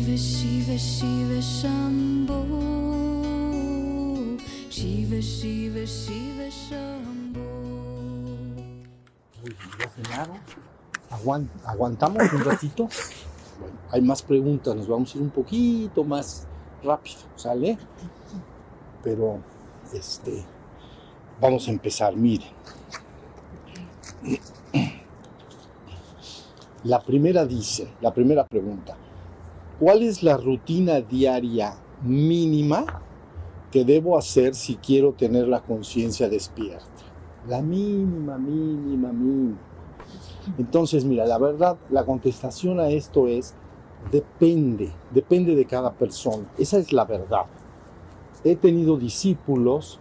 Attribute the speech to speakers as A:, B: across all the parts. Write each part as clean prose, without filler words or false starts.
A: Shiva Shiva Shiva Shambho, Shiva Shiva Shiva Shambho.
B: ¿Ya cenaron? ¿Aguantamos un ratito? Bueno, hay más preguntas, nos vamos a ir un poquito más rápido, ¿sale? Pero, vamos a empezar, miren. La primera pregunta, ¿cuál es la rutina diaria mínima que debo hacer si quiero tener la conciencia despierta? La mínima. Entonces, mira, la verdad, la contestación a esto es, depende de cada persona. Esa es la verdad. He tenido discípulos,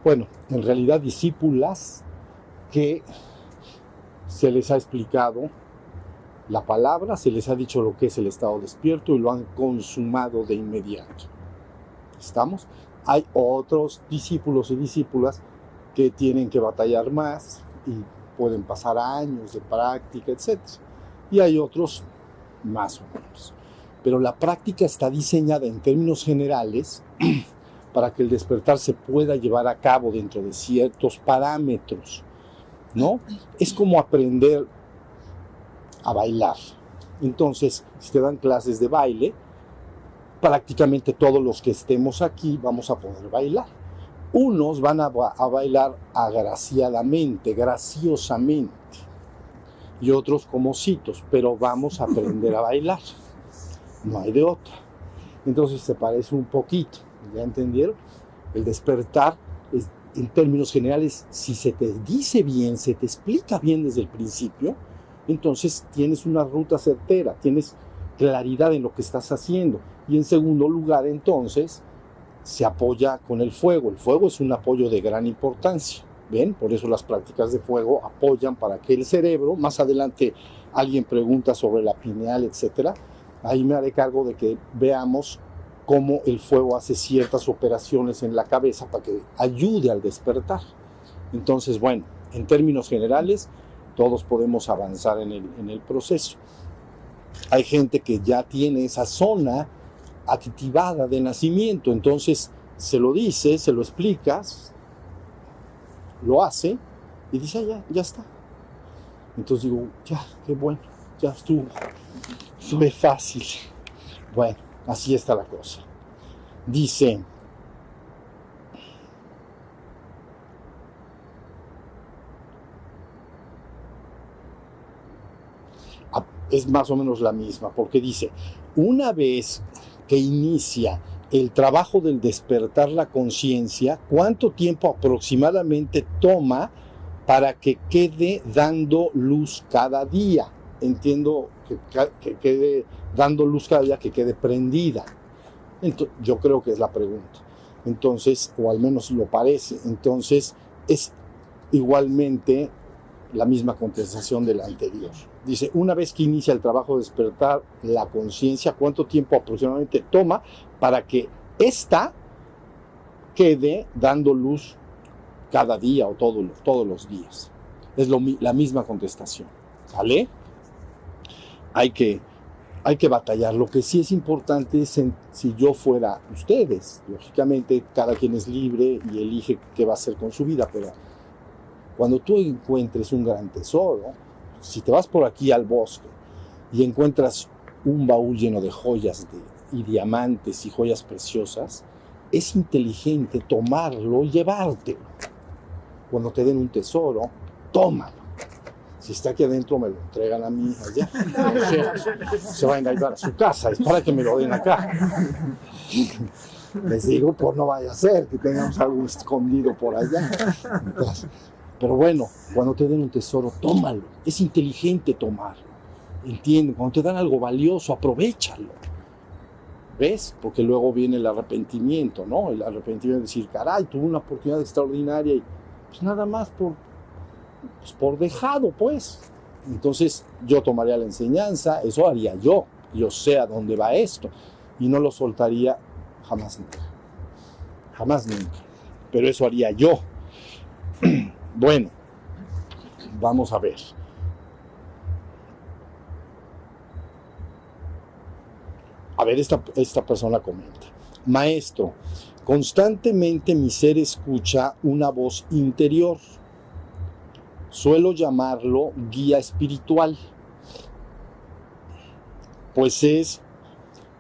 B: bueno, en realidad discípulas, que se les ha explicado la palabra, se les ha dicho lo que es el estado despierto y lo han consumado de inmediato. ¿Estamos? Hay otros discípulos y discípulas que tienen que batallar más y pueden pasar años de práctica, etc. Y hay otros más o menos. Pero la práctica está diseñada en términos generales para que el despertar se pueda llevar a cabo dentro de ciertos parámetros, ¿no? Es como aprender a bailar. Entonces, si te dan clases de baile, prácticamente todos los que estemos aquí vamos a poder bailar. Unos van a bailar agraciadamente, graciosamente, y otros como ositos, pero vamos a aprender a bailar. No hay de otra. Entonces se parece un poquito, ¿ya entendieron? El despertar es, en términos generales, si se te dice bien, se te explica bien desde el principio, entonces tienes una ruta certera, tienes claridad en lo que estás haciendo. Y en segundo lugar, entonces, se apoya con el fuego. El fuego es un apoyo de gran importancia, ¿ven? Por eso las prácticas de fuego apoyan para que el cerebro, más adelante alguien pregunta sobre la pineal, etcétera, ahí me haré cargo de que veamos cómo el fuego hace ciertas operaciones en la cabeza para que ayude al despertar. Entonces, bueno, en términos generales, todos podemos avanzar en el proceso. Hay gente que ya tiene esa zona activada de nacimiento, entonces se lo dices, se lo explicas, lo hace y dice, ya está. Entonces digo, ya, qué bueno, ya estuvo, fue fácil. Bueno, así está la cosa. Dice, es más o menos la misma, porque dice, una vez que inicia el trabajo del despertar la conciencia, ¿cuánto tiempo aproximadamente toma para que quede dando luz cada día? Entiendo que quede dando luz cada día, que quede prendida. Entonces, yo creo que es la pregunta. Entonces, o al menos lo parece. Entonces, es igualmente la misma contestación de la anterior. Dice, una vez que inicia el trabajo de despertar la conciencia, ¿cuánto tiempo aproximadamente toma para que ésta quede dando luz cada día o todos los días? Es la misma contestación, ¿vale? Hay que batallar. Lo que sí es importante es, si yo fuera ustedes, lógicamente cada quien es libre y elige qué va a hacer con su vida, pero cuando tú encuentres un gran tesoro, si te vas por aquí al bosque y encuentras un baúl lleno de joyas y diamantes y joyas preciosas, es inteligente tomarlo y llevártelo. Cuando te den un tesoro, tómalo. Si está aquí adentro, me lo entregan a mí allá. Se van a llevar a su casa, es para que me lo den acá. Les digo, pues no vaya a ser que tengamos algo escondido por allá. Entonces, pero bueno, cuando te den un tesoro, tómalo. Es inteligente tomarlo. ¿Entienden? Cuando te dan algo valioso, aprovéchalo. ¿Ves? Porque luego viene el arrepentimiento, ¿no? El arrepentimiento de decir, caray, tuve una oportunidad extraordinaria y pues nada más por dejado, pues. Entonces yo tomaría la enseñanza, eso haría yo. Yo sé a dónde va esto. Y no lo soltaría jamás nunca. Jamás nunca. Pero eso haría yo. Bueno, vamos a ver. A ver, esta persona comenta: maestro, constantemente mi ser escucha una voz interior. Suelo llamarlo guía espiritual.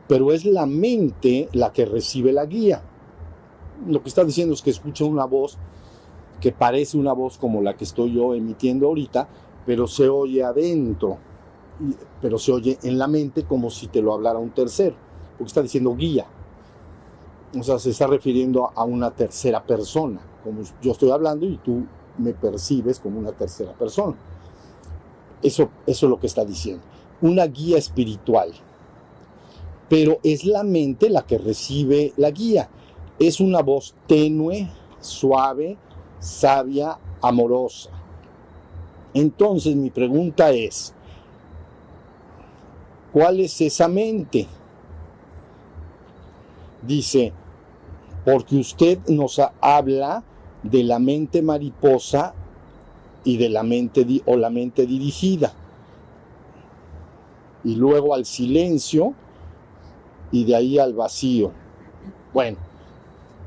B: Pero es la mente la que recibe la guía. Lo que está diciendo es que escucha una voz que parece una voz como la que estoy yo emitiendo ahorita, pero se oye adentro, pero se oye en la mente como si te lo hablara un tercero, porque está diciendo guía. O sea, se está refiriendo a una tercera persona, como yo estoy hablando y tú me percibes como una tercera persona. Eso es lo que está diciendo. Una guía espiritual. Pero es la mente la que recibe la guía. Es una voz tenue, suave, sabia, amorosa. Entonces mi pregunta es: ¿cuál es esa mente? Dice, porque usted nos habla de la mente mariposa y de la mente dirigida. Y luego al silencio y de ahí al vacío. Bueno,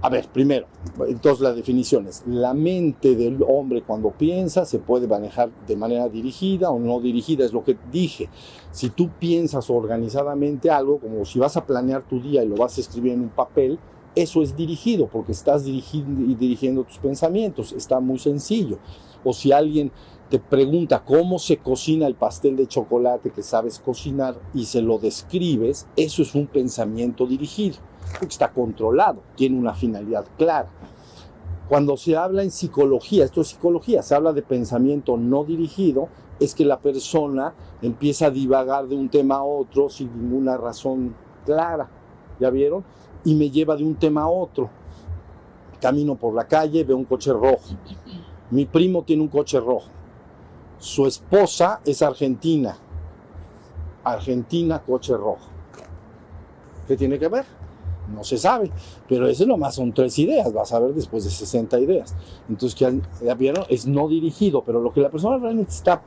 B: a ver, primero, entonces la definición es: la mente del hombre cuando piensa se puede manejar de manera dirigida o no dirigida, es lo que dije. Si tú piensas organizadamente algo, como si vas a planear tu día y lo vas a escribir en un papel, eso es dirigido, porque estás dirigiendo tus pensamientos, está muy sencillo. O si alguien te pregunta cómo se cocina el pastel de chocolate que sabes cocinar y se lo describes, eso es un pensamiento dirigido, porque está controlado, tiene una finalidad clara. Cuando se habla en psicología, esto es psicología, se habla de pensamiento no dirigido, es que la persona empieza a divagar de un tema a otro sin ninguna razón clara, ¿ya vieron? Y me lleva de un tema a otro. Camino por la calle, veo un coche rojo. Mi primo tiene un coche rojo. Su esposa es argentina. Argentina, coche rojo. ¿Qué tiene que ver? No se sabe, pero eso nomás son 3 ideas, vas a ver después de 60 ideas. Entonces, ya vieron, es no dirigido, pero lo que la persona realmente está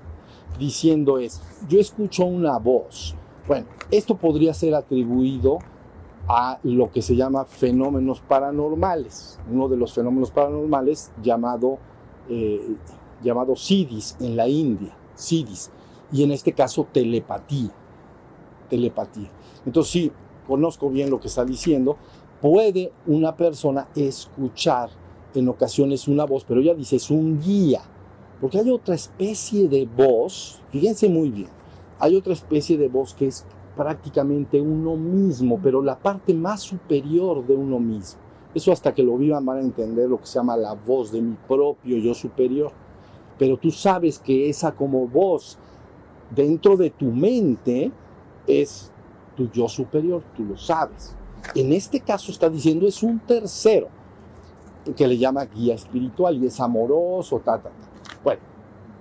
B: diciendo es: yo escucho una voz. Bueno, esto podría ser atribuido a lo que se llama fenómenos paranormales. Uno de los fenómenos paranormales llamado siddhis en la India, siddhis, y en este caso telepatía. Entonces sí, conozco bien lo que está diciendo. Puede una persona escuchar en ocasiones una voz, pero ella dice es un guía, porque hay otra especie de voz, fíjense muy bien, hay otra especie de voz que es prácticamente uno mismo, pero la parte más superior de uno mismo. Eso hasta que lo vivan van a entender lo que se llama la voz de mi propio yo superior. Pero tú sabes que esa como voz dentro de tu mente es tu yo superior, tú lo sabes. En este caso está diciendo es un tercero, que le llama guía espiritual y es amoroso, Bueno,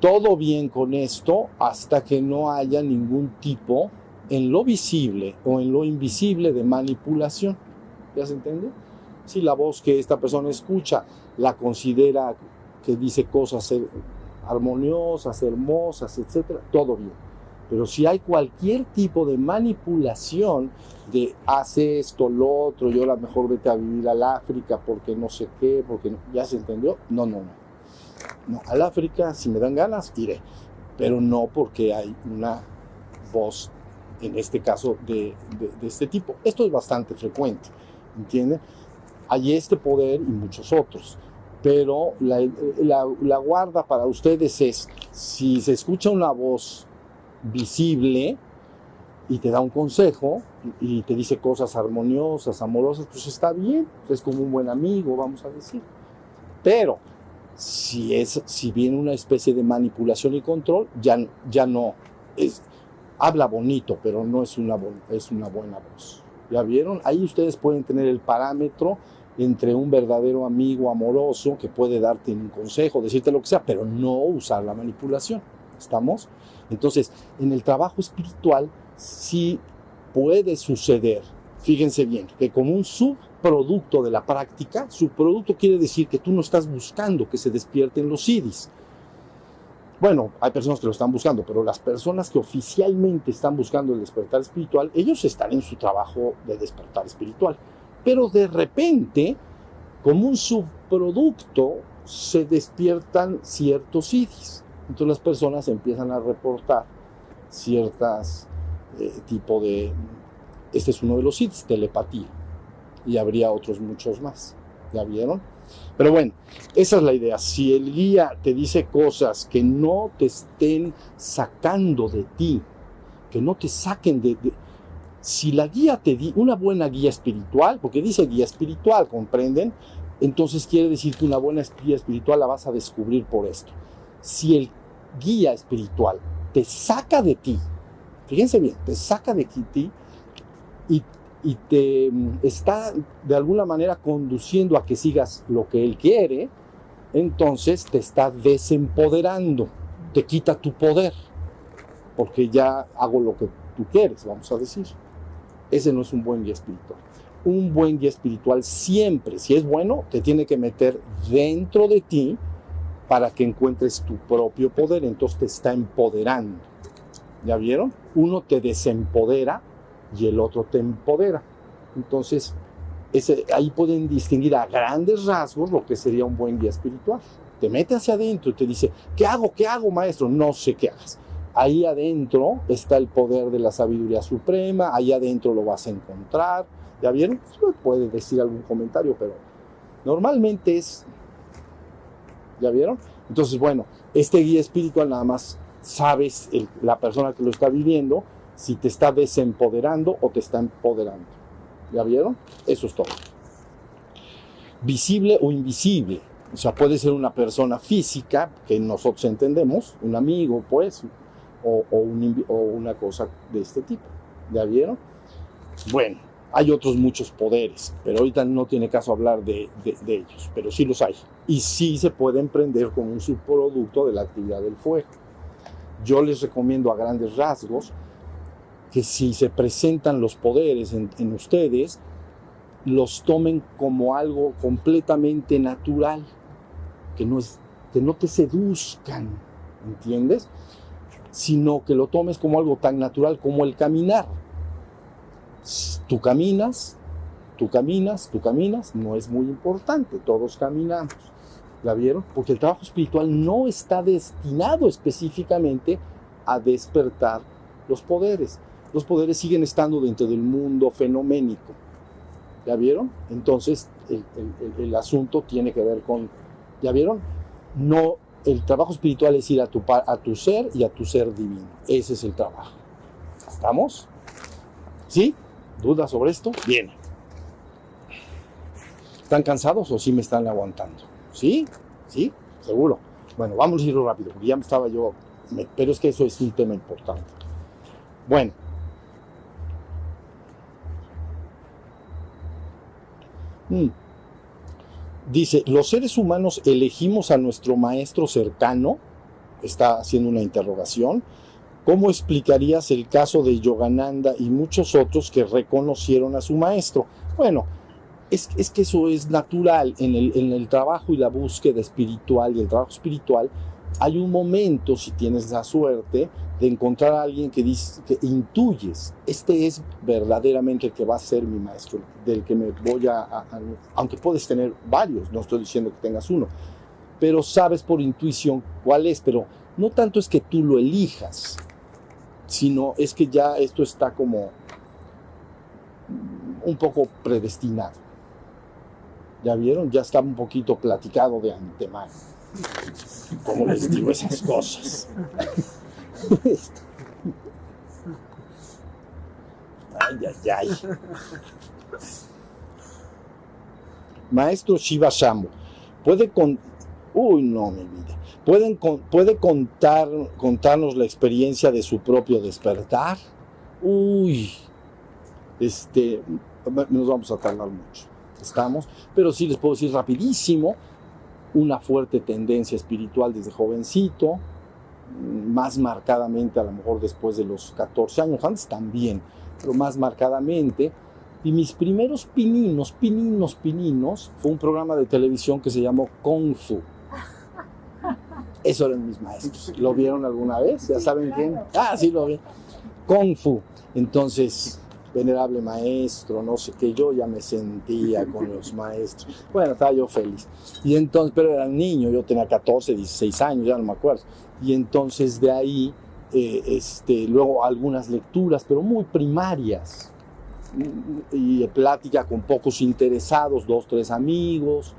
B: todo bien con esto hasta que no haya ningún tipo en lo visible o en lo invisible de manipulación. ¿Ya se entiende? Si la voz que esta persona escucha la considera que dice cosas armoniosas, hermosas, etcétera, todo bien. Pero si hay cualquier tipo de manipulación de hace esto, lo otro, y ahora mejor vete a vivir al África porque no sé qué, porque no, ¿ya se entendió? No, al África, si me dan ganas, iré. Pero no porque hay una voz, en este caso, de este tipo. Esto es bastante frecuente, ¿entienden? Hay este poder y muchos otros. Pero la guarda para ustedes es, si se escucha una voz visible y te da un consejo y te dice cosas armoniosas, amorosas, pues está bien, es como un buen amigo, vamos a decir. Pero si viene una especie de manipulación y control, ya no habla bonito, pero no es una buena voz. ¿Ya vieron? Ahí ustedes pueden tener el parámetro entre un verdadero amigo amoroso que puede darte un consejo, decirte lo que sea, pero no usar la manipulación. ¿Estamos? Entonces, en el trabajo espiritual sí puede suceder, fíjense bien, que como un subproducto de la práctica, subproducto quiere decir que tú no estás buscando que se despierten los siddhis. Bueno, hay personas que lo están buscando, pero las personas que oficialmente están buscando el despertar espiritual, ellos están en su trabajo de despertar espiritual. Pero de repente, como un subproducto, se despiertan ciertos siddhis. Entonces las personas empiezan a reportar ciertas tipo de... Este es uno de los siddhis, telepatía. Y habría otros muchos más. ¿Ya vieron? Pero bueno, esa es la idea. Si el guía te dice cosas que no te estén sacando de ti, que no te saquen si la guía te di una buena guía espiritual, porque dice guía espiritual, ¿comprenden? Entonces quiere decir que una buena guía espiritual la vas a descubrir por esto. Si el guía espiritual te saca de ti, fíjense bien, te saca de ti y te está de alguna manera conduciendo a que sigas lo que él quiere, entonces te está desempoderando, te quita tu poder, porque ya hago lo que tú quieres, vamos a decir. Ese no es un buen guía espiritual. Un buen guía espiritual siempre, si es bueno, te tiene que meter dentro de ti para que encuentres tu propio poder, entonces te está empoderando. ¿Ya vieron? Uno te desempodera y el otro te empodera. Entonces, ahí pueden distinguir a grandes rasgos lo que sería un buen guía espiritual. Te mete hacia adentro y te dice, ¿qué hago, maestro? No sé qué hagas. Ahí adentro está el poder de la sabiduría suprema, ahí adentro lo vas a encontrar. ¿Ya vieron? Puede decir algún comentario, pero normalmente es... ¿Ya vieron? Entonces, bueno, este guía espiritual nada más sabes, la persona que lo está viviendo, si te está desempoderando o te está empoderando. ¿Ya vieron? Eso es todo. Visible o invisible. O sea, puede ser una persona física, que nosotros entendemos, un amigo, pues, o una cosa de este tipo. ¿Ya vieron? Bueno, hay otros muchos poderes, pero ahorita no tiene caso hablar de ellos, pero sí los hay. Y sí se pueden prender como un subproducto de la actividad del fuego. Yo les recomiendo a grandes rasgos que si se presentan los poderes en ustedes, los tomen como algo completamente natural, que no te seduzcan, ¿entiendes? Sino que lo tomes como algo tan natural como el caminar. Tú caminas, no es muy importante, todos caminamos. ¿La vieron? Porque el trabajo espiritual no está destinado específicamente a despertar los poderes. Los poderes siguen estando dentro del mundo fenoménico. ¿Ya vieron? Entonces, el asunto tiene que ver con... ¿Ya vieron? No, el trabajo espiritual es ir a tu ser y a tu ser divino. Ese es el trabajo. ¿Estamos? ¿Sí? ¿Dudas sobre esto? Bien. ¿Están cansados o sí me están aguantando? ¿Sí? ¿Sí? ¿Seguro? Bueno, vamos a irlo rápido, porque ya me estaba yo... Pero es que eso es un tema importante. Bueno. Dice, ¿los seres humanos elegimos a nuestro maestro cercano? Está haciendo una interrogación. ¿Cómo explicarías el caso de Yogananda y muchos otros que reconocieron a su maestro? Bueno, es que eso es natural en el trabajo y la búsqueda espiritual y el trabajo espiritual. Hay un momento, si tienes la suerte, de encontrar a alguien que intuyes, este es verdaderamente el que va a ser mi maestro, del que me voy aunque puedes tener varios, no estoy diciendo que tengas uno, pero sabes por intuición cuál es, pero no tanto es que tú lo elijas, sino es que ya esto está como un poco predestinado. ¿Ya vieron? Ya está un poquito platicado de antemano. ¿Cómo les digo esas cosas? Ay. Maestro Shiva Shambhu, uy, no, mi vida. ¿Puede contarnos la experiencia de su propio despertar? Uy, nos vamos a tardar mucho. ¿Estamos? Pero sí les puedo decir rapidísimo, una fuerte tendencia espiritual desde jovencito, más marcadamente a lo mejor después de los 14 años, antes también, pero más marcadamente. Y mis primeros pininos, fue un programa de televisión que se llamó Kung Fu. Esos eran mis maestros. ¿Lo vieron alguna vez? ¿Ya saben quién? Ah, sí, lo vi. Kung Fu. Entonces, venerable maestro, no sé qué, yo ya me sentía con los maestros. Bueno, estaba yo feliz. Y entonces, pero era niño, yo tenía 14, 16 años, ya no me acuerdo. Y entonces de ahí, luego algunas lecturas, pero muy primarias. Y plática con pocos interesados, 2, 3 amigos.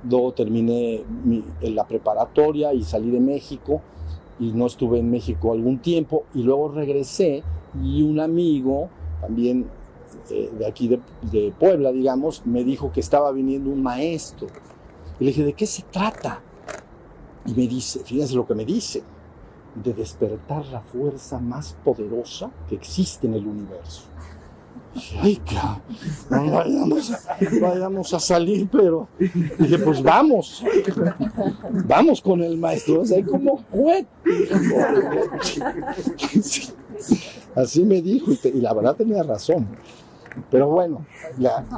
B: Luego terminé en la preparatoria y salí de México. Y no estuve en México algún tiempo. Y luego regresé y un amigo, también de aquí de Puebla, digamos, me dijo que estaba viniendo un maestro. Y le dije, ¿de qué se trata? Y me dice, fíjense lo que me dice, de despertar la fuerza más poderosa que existe en el universo. Y dije, ay, vayamos a salir, pero dije, pues vamos con el maestro. O sea, como así me dijo, y la verdad tenía razón. Pero bueno,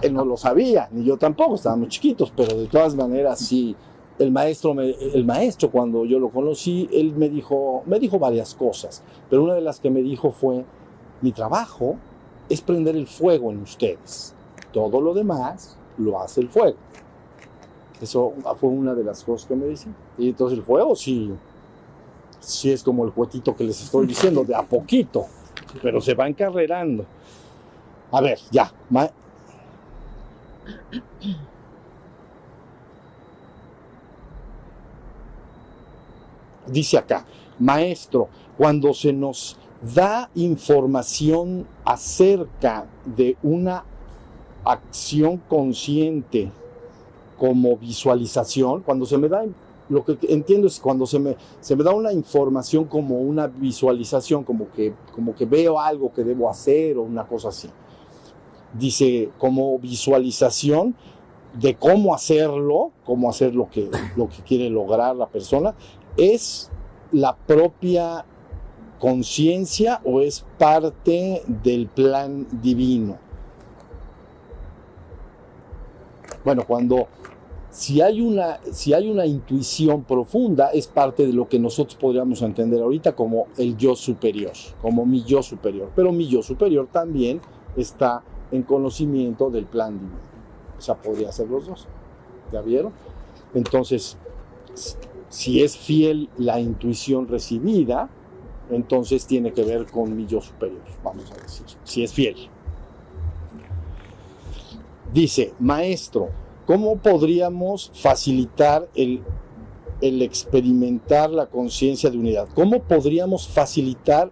B: él no lo sabía, ni yo tampoco, estábamos chiquitos, pero de todas maneras sí. El maestro cuando yo lo conocí, él me dijo varias cosas, pero una de las que me dijo fue, mi trabajo es prender el fuego en ustedes, todo lo demás lo hace el fuego. Eso fue una de las cosas que me dice. Y entonces el fuego sí es como el cuetito que les estoy diciendo, de a poquito, pero se va encarrerando. A ver, ya. Dice acá, maestro, cuando se nos da información acerca de una acción consciente como visualización, cuando se me da, lo que entiendo es cuando se me da una información como una visualización, como que veo algo que debo hacer o una cosa así. Dice, como visualización de cómo hacer lo que quiere lograr la persona, ¿es la propia conciencia o es parte del plan divino? Bueno, si hay una intuición profunda, es parte de lo que nosotros podríamos entender ahorita como el yo superior, como mi yo superior. Pero mi yo superior también está en conocimiento del plan divino. O sea, podría ser los dos. ¿Ya vieron? Entonces, si es fiel la intuición recibida, entonces tiene que ver con mi yo superior, vamos a decir, si es fiel. Dice, maestro, ¿cómo podríamos facilitar el experimentar la conciencia de unidad? ¿Cómo podríamos facilitar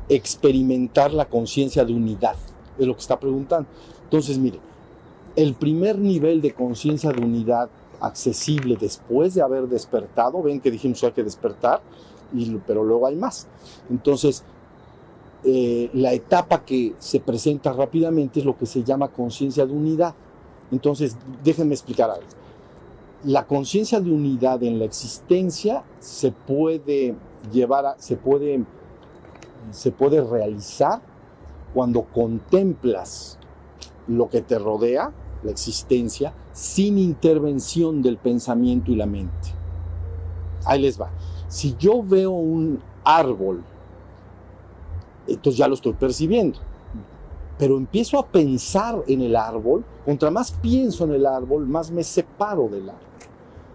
B: experimentar la conciencia de unidad? Es lo que está preguntando. Entonces, mire, el primer nivel de conciencia de unidad accesible después de haber despertado, ven que dijimos que hay que despertar, pero luego hay más. Entonces, la etapa que se presenta rápidamente es lo que se llama conciencia de unidad. Entonces, déjenme explicar algo. La conciencia de unidad en la existencia se puede realizar cuando contemplas lo que te rodea, la existencia, sin intervención del pensamiento y la mente. Ahí les va. Si yo veo un árbol, entonces ya lo estoy percibiendo, pero empiezo a pensar en el árbol, contra más pienso en el árbol, más me separo del árbol.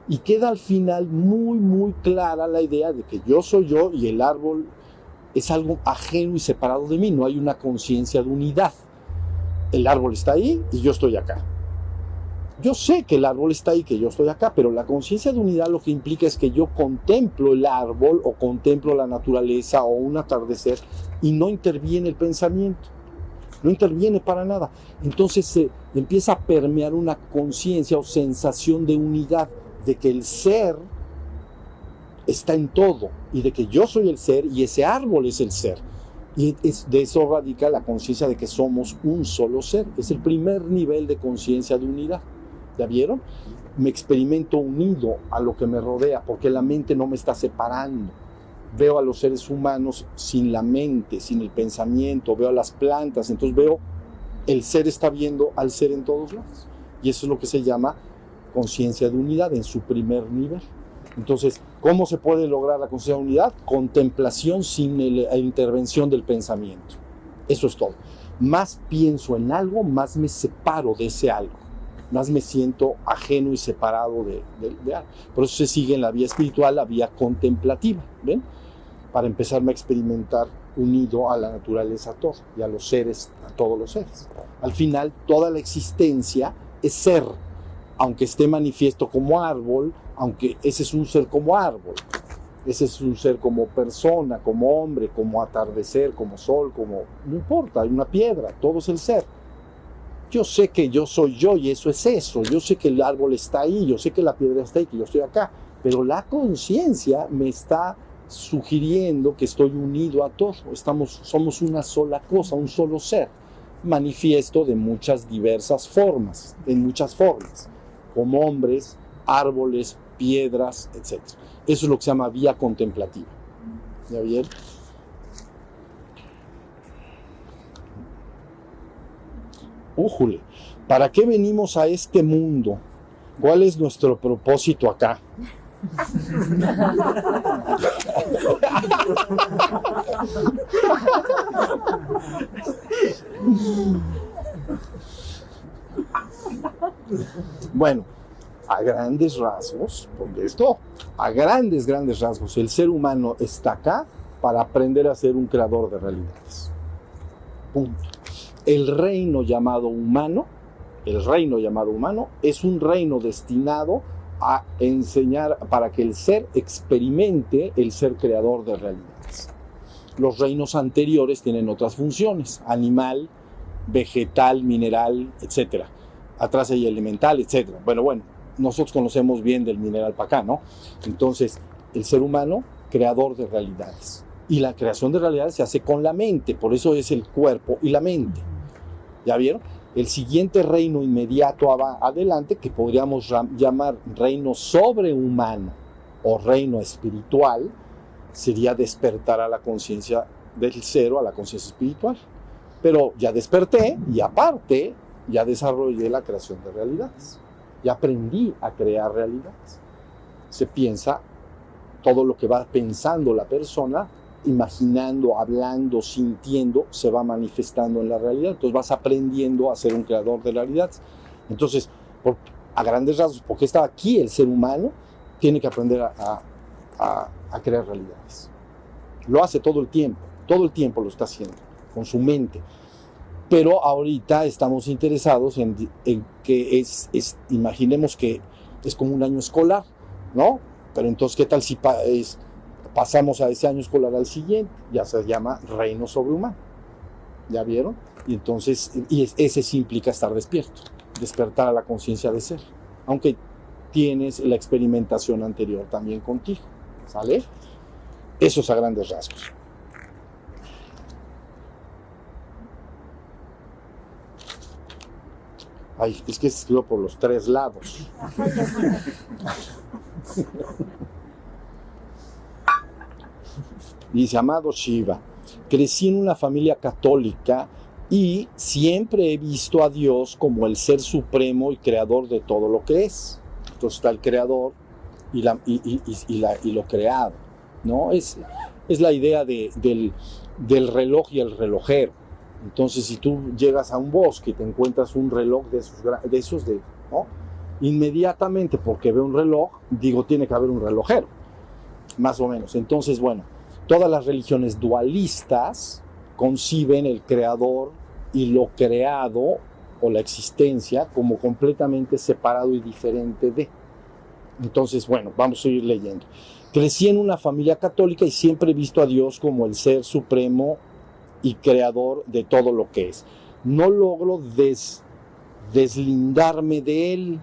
B: Y queda al final muy, muy clara la idea de que yo soy yo y el árbol es algo ajeno y separado de mí, no hay una conciencia de unidad. El árbol está ahí y yo estoy acá. Yo sé que el árbol está ahí, que yo estoy acá, pero la conciencia de unidad lo que implica es que yo contemplo el árbol o contemplo la naturaleza o un atardecer y no interviene el pensamiento, no interviene para nada. Entonces se empieza a permear una conciencia o sensación de unidad, de que el ser está en todo y de que yo soy el ser y ese árbol es el ser. Y de eso radica la conciencia de que somos un solo ser. Es el primer nivel de conciencia de unidad. ¿Ya vieron? Me experimento unido a lo que me rodea porque la mente no me está separando. Veo a los seres humanos sin la mente, sin el pensamiento, veo a las plantas, entonces veo el ser está viendo al ser en todos lados. Y eso es lo que se llama conciencia de unidad en su primer nivel. Entonces, ¿cómo se puede lograr la conciencia de unidad? Contemplación sin la intervención del pensamiento. Eso es todo. Más pienso en algo, más me separo de ese algo. Más me siento ajeno y separado de algo. Por eso se sigue en la vía espiritual, la vía contemplativa, ¿ven? Para empezarme a experimentar unido a la naturaleza toda y a los seres, a todos los seres. Al final, toda la existencia es ser, aunque esté manifiesto como árbol, aunque ese es un ser como árbol, ese es un ser como persona, como hombre, como atardecer, como sol, como... no importa, hay una piedra, todo es el ser. Yo sé que yo soy yo y eso es eso, yo sé que el árbol está ahí, yo sé que la piedra está ahí, que yo estoy acá, pero la conciencia me está sugiriendo que estoy unido a todo, somos una sola cosa, un solo ser, manifiesto de muchas diversas formas, en muchas formas, como hombres, árboles, piedras, etc. Eso es lo que se llama vía contemplativa. ¿Ya bien? Újule, ¿para qué venimos a este mundo? ¿Cuál es nuestro propósito acá? Bueno, a grandes rasgos, porque esto, a grandes rasgos, el ser humano está acá para aprender a ser un creador de realidades. Punto. El reino llamado humano es un reino destinado a enseñar para que el ser experimente el ser creador de realidades. Los reinos anteriores tienen otras funciones, animal, vegetal, mineral, etc. Atrás hay elemental, etc. Bueno, nosotros conocemos bien del mineral para acá, ¿no? Entonces, el ser humano, creador de realidades. Y la creación de realidades se hace con la mente, por eso es el cuerpo y la mente. ¿Ya vieron? El siguiente reino inmediato adelante, que podríamos llamar reino sobrehumano o reino espiritual, sería despertar a la conciencia del cero, a la conciencia espiritual. Pero ya desperté y aparte ya desarrollé la creación de realidades. Ya aprendí a crear realidades. Se piensa todo lo que va pensando la persona, imaginando, hablando, sintiendo, se va manifestando en la realidad. Entonces vas aprendiendo a ser un creador de realidades. Entonces, a grandes rasgos, porque está aquí el ser humano, tiene que aprender a crear realidades. Lo hace todo el tiempo lo está haciendo, con su mente. Pero ahorita estamos interesados en que imaginemos que es como un año escolar, ¿no? Pero entonces, ¿qué tal si pasamos a ese año escolar al siguiente? Ya se llama reino sobrehumano. ¿Ya vieron? Y entonces, ese sí implica estar despierto, despertar a la conciencia de ser, aunque tienes la experimentación anterior también contigo. ¿Sale? Eso es a grandes rasgos. Ay, es que se escribió por los tres lados. Dice, amado Shiva, crecí en una familia católica y siempre he visto a Dios como el ser supremo y creador de todo lo que es. Entonces está el creador y lo creado, ¿no? Es la idea del reloj y el relojero. Entonces, si tú llegas a un bosque y te encuentras un reloj de esos, ¿no? Inmediatamente, porque veo un reloj, digo, tiene que haber un relojero, más o menos. Entonces, bueno, todas las religiones dualistas conciben el creador y lo creado, o la existencia, como completamente separado y diferente de. Entonces, bueno, vamos a ir leyendo. Crecí en una familia católica y siempre he visto a Dios como el ser supremo y creador de todo lo que es. No logro deslindarme de él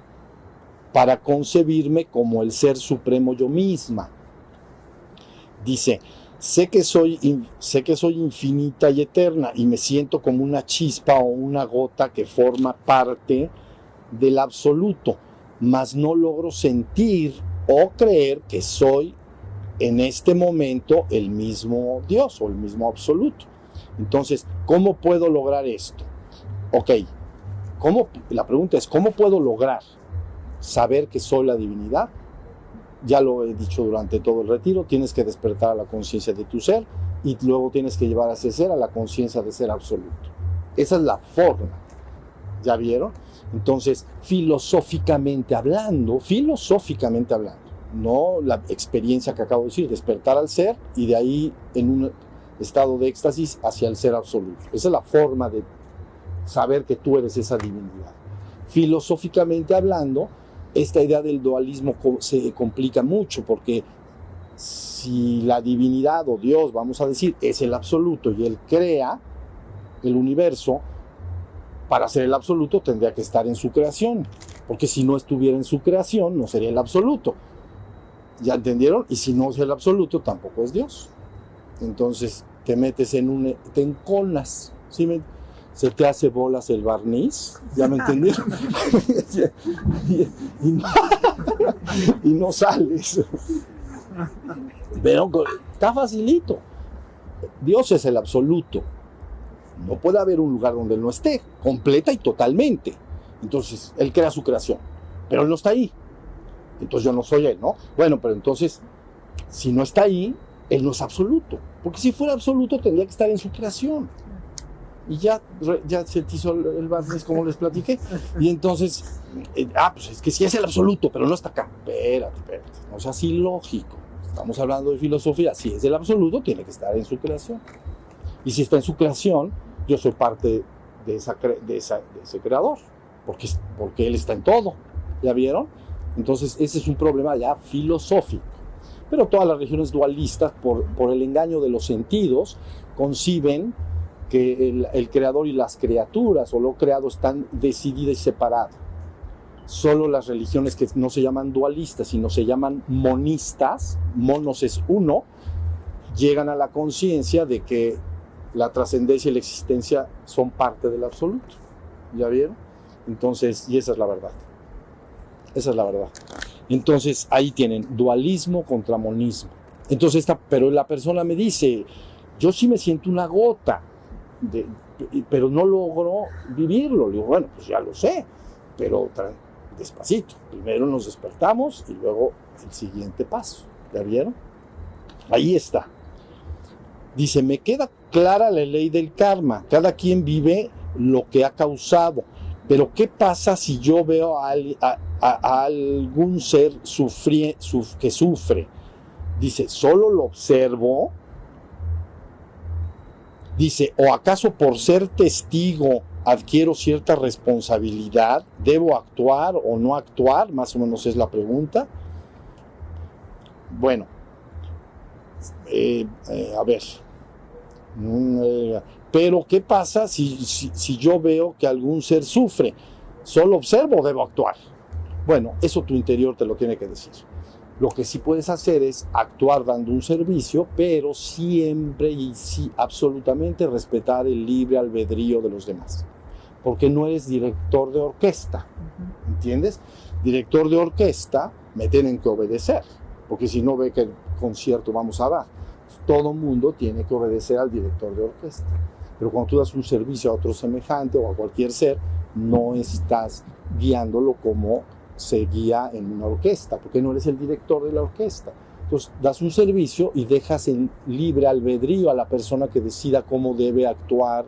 B: para concebirme como el ser supremo yo misma. Dice, sé que soy infinita y eterna y me siento como una chispa o una gota que forma parte del absoluto, mas no logro sentir o creer que soy en este momento el mismo Dios o el mismo absoluto. Entonces, ¿cómo puedo lograr esto? Ok, la pregunta es, ¿cómo puedo lograr saber que soy la divinidad? ya lo he dicho durante todo el retiro, tienes que despertar a la conciencia de tu ser y luego tienes que llevar a ese ser a la conciencia de ser absoluto. Esa es la forma, ¿ya vieron? Entonces, filosóficamente hablando, no la experiencia que acabo de decir, despertar al ser y de ahí en un estado de éxtasis hacia el ser absoluto. Esa es la forma de saber que tú eres esa divinidad. Filosóficamente hablando, esta idea del dualismo se complica mucho porque si la divinidad o Dios, vamos a decir, es el absoluto y Él crea el universo, para ser el absoluto tendría que estar en su creación, porque si no estuviera en su creación no sería el absoluto. ¿Ya entendieron? Y si no es el absoluto tampoco es Dios. Entonces te metes te enconas, ¿sí? Se te hace bolas el barniz, ¿ya me entendieron? y no sales. Pero está facilito. Dios es el absoluto. No puede haber un lugar donde Él no esté, completa y totalmente. Entonces, Él crea su creación, pero Él no está ahí. Entonces yo no soy Él, ¿no? Bueno, pero entonces, si no está ahí, Él no es absoluto. Porque si fuera absoluto, tendría que estar en su creación. Y ya se te hizo el barniz, como les platiqué. Y entonces, pues es que sí es el absoluto, pero no está acá. Espérate. No seas ilógico. Estamos hablando de filosofía. Si es el absoluto, tiene que estar en su creación. Y si está en su creación, yo soy parte de ese creador. Porque Él está en todo. ¿Ya vieron? Entonces, ese es un problema ya filosófico. Pero todas las religiones dualistas, por el engaño de los sentidos, conciben que el creador y las criaturas o lo creado están decididas y separadas. Solo las religiones que no se llaman dualistas, sino se llaman monistas, monos es uno, llegan a la conciencia de que la trascendencia y la existencia son parte del absoluto. ¿Ya vieron? Entonces, y esa es la verdad. Esa es la verdad. Entonces, ahí tienen dualismo contra monismo. Entonces, pero la persona me dice, yo sí me siento una gota, pero no logro vivirlo. Le digo, bueno, pues ya lo sé, pero despacito. Primero nos despertamos y luego el siguiente paso. ¿Ya vieron? Ahí está. Dice, me queda clara la ley del karma. Cada quien vive lo que ha causado. Pero ¿qué pasa si yo veo a algún ser que sufre? Dice, ¿solo lo observo? Dice, ¿o acaso por ser testigo adquiero cierta responsabilidad? ¿Debo actuar o no actuar? Más o menos es la pregunta. Bueno, a ver. Pero ¿qué pasa si yo veo que algún ser sufre? ¿Solo observo o debo actuar? Bueno, eso tu interior te lo tiene que decir. Lo que sí puedes hacer es actuar dando un servicio, pero siempre y sí, absolutamente respetar el libre albedrío de los demás. Porque no eres director de orquesta, ¿entiendes? Director de orquesta me tienen que obedecer, porque si no ve que concierto vamos a dar. Todo mundo tiene que obedecer al director de orquesta. Pero cuando tú das un servicio a otro semejante o a cualquier ser, no estás guiándolo como se guía en una orquesta, porque no eres el director de la orquesta. Entonces, das un servicio y dejas en libre albedrío a la persona que decida cómo debe actuar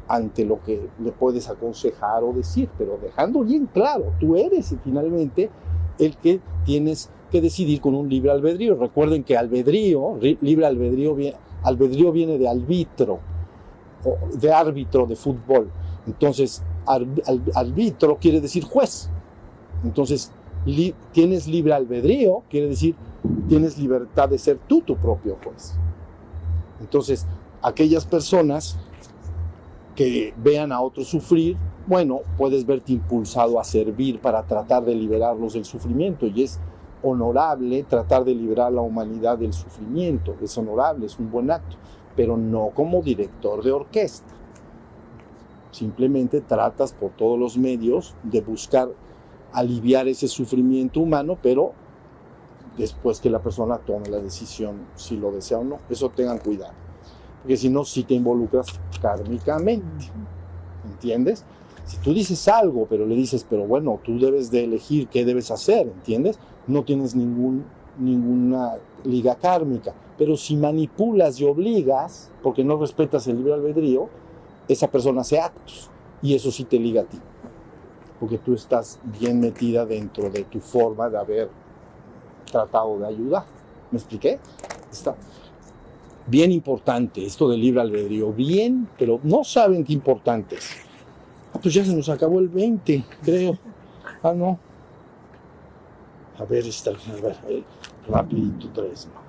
B: ante lo que le puedes aconsejar o decir, pero dejando bien claro, tú eres finalmente el que tienes que decidir con un libre albedrío. Recuerden que libre albedrío viene de arbitro, de árbitro de fútbol. Entonces, arbitro quiere decir juez. Entonces, tienes libre albedrío, quiere decir, tienes libertad de ser tú tu propio juez. Entonces, aquellas personas que vean a otros sufrir, bueno, puedes verte impulsado a servir para tratar de liberarlos del sufrimiento, y es honorable tratar de liberar a la humanidad del sufrimiento, es honorable, es un buen acto, pero no como director de orquesta. Simplemente tratas por todos los medios de buscar aliviar ese sufrimiento humano, pero después que la persona tome la decisión si lo desea o no. Eso tengan cuidado, porque si no, sí te involucras kármicamente, ¿entiendes? Si tú dices algo, pero le dices, pero bueno, tú debes de elegir qué debes hacer, ¿entiendes? No tienes ningún ninguna liga kármica. Pero si manipulas y obligas, porque no respetas el libre albedrío, esa persona hace actos y eso sí te liga a ti, porque tú estás bien metida dentro de tu forma de haber tratado de ayudar. ¿Me expliqué? Está bien importante esto del libre albedrío, bien, pero no saben qué importante es. Pues ya se nos acabó el 20, creo. No. A ver, rapidito 3 más.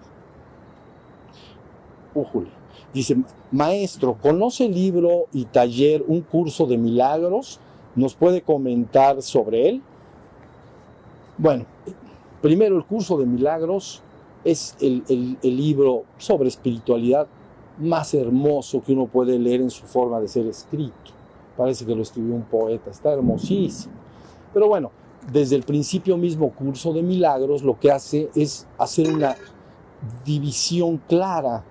B: Újule. Dice, maestro, ¿conoce libro y taller Un Curso de Milagros? ¿Nos puede comentar sobre él? Bueno, primero el Curso de Milagros es el libro sobre espiritualidad más hermoso que uno puede leer en su forma de ser escrito. Parece que lo escribió un poeta, está hermosísimo. Pero bueno, desde el principio mismo Curso de Milagros lo que hace es hacer una división clara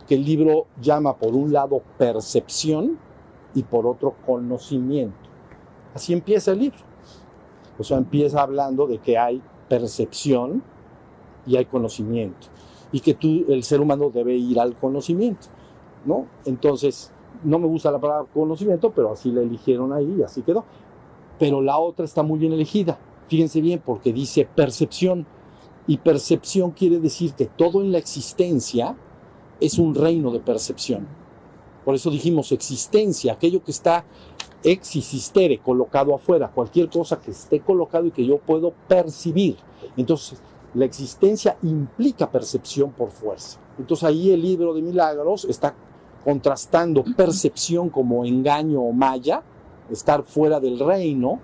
B: que el libro llama por un lado percepción y por otro conocimiento. Así empieza el libro. O sea, empieza hablando de que hay percepción y hay conocimiento. Y que el ser humano debe ir al conocimiento, ¿no? Entonces, no me gusta la palabra conocimiento, pero así la eligieron ahí y así quedó. Pero la otra está muy bien elegida. Fíjense bien, porque dice percepción. Y percepción quiere decir que todo en la existencia es un reino de percepción. Por eso dijimos existencia, aquello que está exististere, colocado afuera, cualquier cosa que esté colocado y que yo puedo percibir. Entonces, la existencia implica percepción por fuerza. Entonces, ahí el libro de Milagros está contrastando percepción como engaño o maya, estar fuera del reino,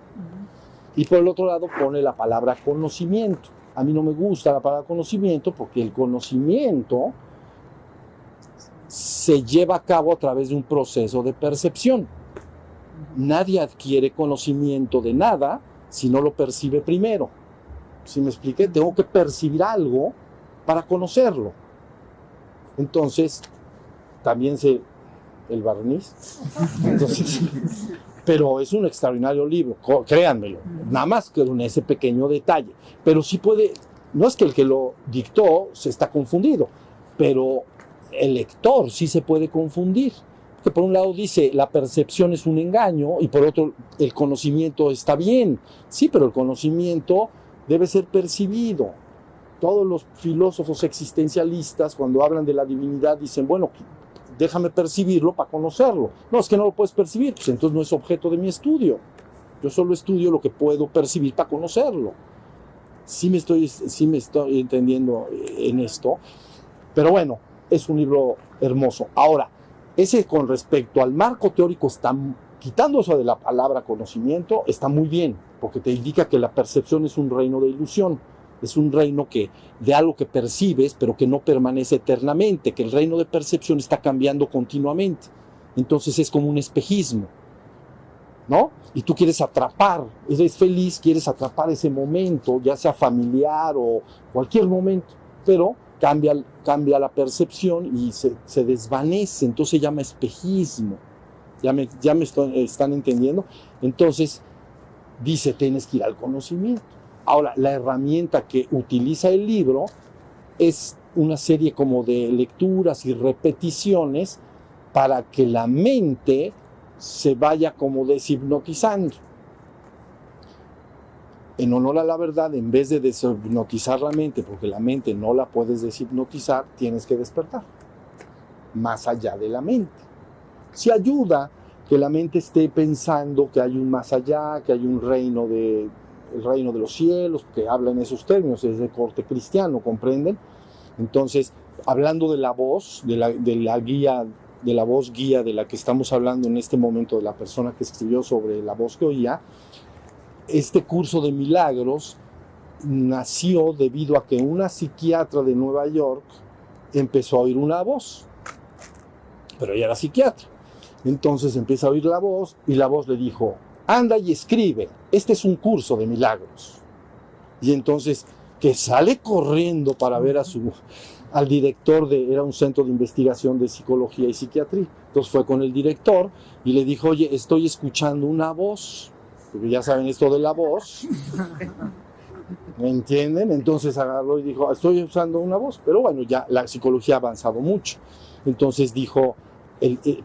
B: y por el otro lado pone la palabra conocimiento. A mí no me gusta la palabra conocimiento porque el conocimiento se lleva a cabo a través de un proceso de percepción. Nadie adquiere conocimiento de nada si no lo percibe primero. ¿Sí me expliqué? Tengo que percibir algo para conocerlo. Entonces, también el barniz. Entonces, pero es un extraordinario libro, créanmelo, nada más que en ese pequeño detalle. Pero sí puede, no es que el que lo dictó se está confundido, pero el lector sí se puede confundir. Que por un lado dice, la percepción es un engaño, y por otro, el conocimiento está bien. Sí, pero el conocimiento debe ser percibido. Todos los filósofos existencialistas, cuando hablan de la divinidad, dicen, bueno, déjame percibirlo para conocerlo. No, es que no lo puedes percibir, pues entonces no es objeto de mi estudio. Yo solo estudio lo que puedo percibir para conocerlo. Sí me estoy entendiendo en esto, pero bueno, es un libro hermoso. Ahora, ese con respecto al marco teórico, quitando eso de la palabra conocimiento, está muy bien, porque te indica que la percepción es un reino de ilusión. Es un reino de algo que percibes, pero que no permanece eternamente, que el reino de percepción está cambiando continuamente. Entonces es como un espejismo, ¿no? Y tú quieres atrapar, eres feliz, quieres atrapar ese momento, ya sea familiar o cualquier momento, pero cambia la percepción y se desvanece, entonces se llama espejismo. ¿Ya me están entendiendo? Entonces dice, tienes que ir al conocimiento. Ahora, la herramienta que utiliza el libro es una serie como de lecturas y repeticiones para que la mente se vaya como deshipnotizando. En honor a la verdad, en vez de deshipnotizar la mente, porque la mente no la puedes deshipnotizar, tienes que despertar, más allá de la mente. Si ayuda que la mente esté pensando que hay un más allá, que hay un reino el reino de los cielos, que habla en esos términos, es de corte cristiano, ¿comprenden? Entonces, hablando de la voz, de la guía, de la voz guía de la que estamos hablando en este momento, de la persona que escribió sobre la voz que oía, este curso de milagros nació debido a que una psiquiatra de Nueva York empezó a oír una voz, pero ella era psiquiatra. Entonces empieza a oír la voz y la voz le dijo, anda y escribe, este es un curso de milagros. Y entonces, que sale corriendo para ver al director era un centro de investigación de psicología y psiquiatría. Entonces fue con el director y le dijo, oye, estoy escuchando una voz, porque ya saben esto de la voz. ¿Me entienden? Entonces agarró y dijo, estoy usando una voz. Pero bueno, ya la psicología ha avanzado mucho. Entonces dijo,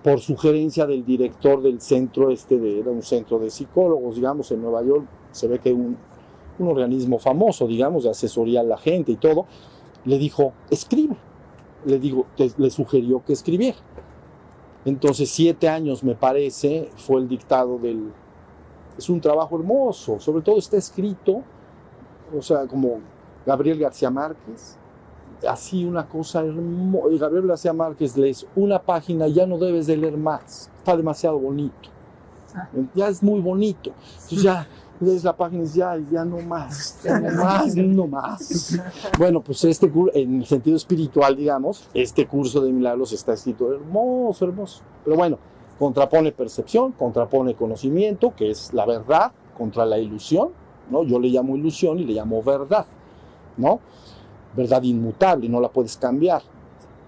B: por sugerencia del director del centro, era un centro de psicólogos, digamos, en Nueva York, se ve que un organismo famoso, digamos, de asesoría a la gente y todo, le dijo, escribe. Le sugirió que escribiera. Entonces, 7 años, me parece, fue el dictado del... Es un trabajo hermoso, sobre todo está escrito, o sea, como Gabriel García Márquez, así una cosa hermosa. Gabriel García Márquez, lees una página y ya no debes de leer más, está demasiado bonito, ya es muy bonito, entonces ya lees la página y ya no más, no más. Bueno, pues en el sentido espiritual, digamos, este curso de milagros está escrito hermoso, hermoso, pero bueno, contrapone percepción, contrapone conocimiento, que es la verdad, contra la ilusión, ¿no? Yo le llamo ilusión y le llamo verdad, ¿no? Verdad inmutable, no la puedes cambiar.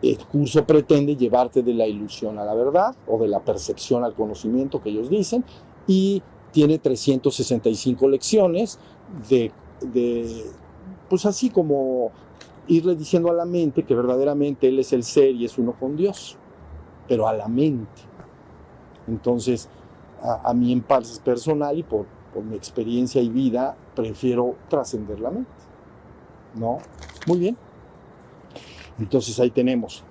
B: El curso pretende llevarte de la ilusión a la verdad, o de la percepción al conocimiento, que ellos dicen, y tiene 365 lecciones pues así como irle diciendo a la mente que verdaderamente Él es el ser y es uno con Dios, pero a la mente. Entonces, a mí en parte personal y por mi experiencia y vida, prefiero trascender la mente, ¿no? Muy bien. Entonces ahí tenemos.